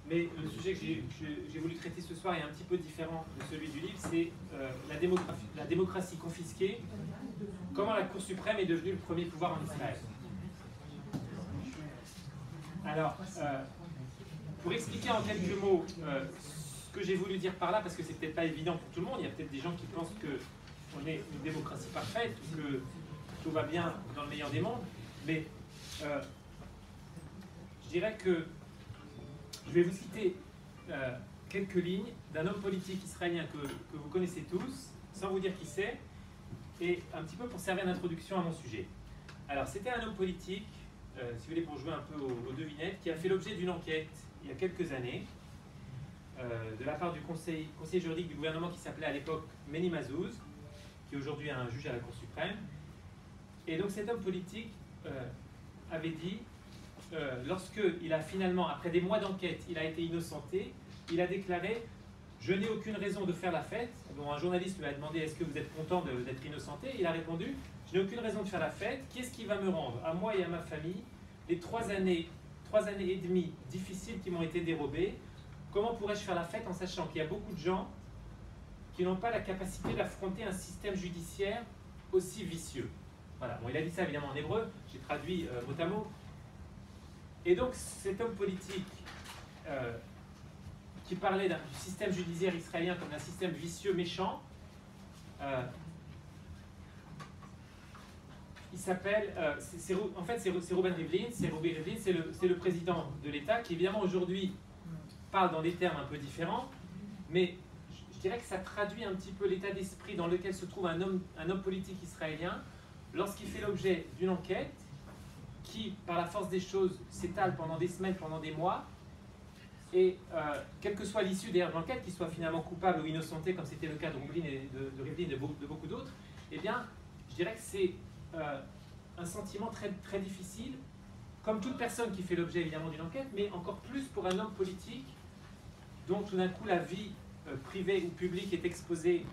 Mais le sujet que j'ai voulu traiter ce soir est un petit peu différent de celui du livre, c'est la démocratie confisquée, comment la Cour suprême est devenue le premier pouvoir en Israël. Alors, pour expliquer en quelques mots ce que j'ai voulu dire par là, parce que c'est peut-être pas évident pour tout le monde, il y a peut-être des gens qui pensent qu'on est une démocratie parfaite, ou que tout va bien dans le meilleur des mondes, mais je dirais que je vais vous citer quelques lignes d'un homme politique israélien que vous connaissez tous, sans vous dire qui c'est, et un petit peu pour servir d'introduction à mon sujet. Alors, c'était un homme politique, si vous voulez, pour jouer un peu aux devinettes, qui a fait l'objet d'une enquête il y a quelques années, de la part du conseiller juridique du gouvernement qui s'appelait à l'époque Meni Mazouz, qui est aujourd'hui un juge à la Cour suprême. Et donc cet homme politique avait dit, lorsqu'il a finalement, après des mois d'enquête, il a été innocenté, il a déclaré « Je n'ai aucune raison de faire la fête ». Donc un journaliste lui a demandé « Est-ce que vous êtes content d'être innocenté ?» Il a répondu « Je n'ai aucune raison de faire la fête. Qu'est-ce qui va me rendre, à moi et à ma famille, les 3 années et demie difficiles qui m'ont été dérobées? Comment pourrais-je faire la fête en sachant qu'il y a beaucoup de gens qui n'ont pas la capacité d'affronter un système judiciaire aussi vicieux ?» Voilà. Bon, il a dit ça évidemment en hébreu, j'ai traduit mot à mot. Et donc cet homme politique qui parlait du système judiciaire israélien comme un système vicieux, méchant, il s'appelle, en fait c'est Reuven Rivlin, c'est le président de l'État qui évidemment aujourd'hui parle dans des termes un peu différents, mais je dirais que ça traduit un petit peu l'état d'esprit dans lequel se trouve un homme politique israélien lorsqu'il fait l'objet d'une enquête qui, par la force des choses, s'étale pendant des semaines, pendant des mois, et quelle que soit l'issue d'ailleurs de l'enquête, qu'il soit finalement coupable ou innocenté, comme c'était le cas de Rivlin et de beaucoup d'autres, eh bien, je dirais que c'est un sentiment très, très difficile, comme toute personne qui fait l'objet évidemment d'une enquête, mais encore plus pour un homme politique dont tout d'un coup la vie privée ou publique est exposée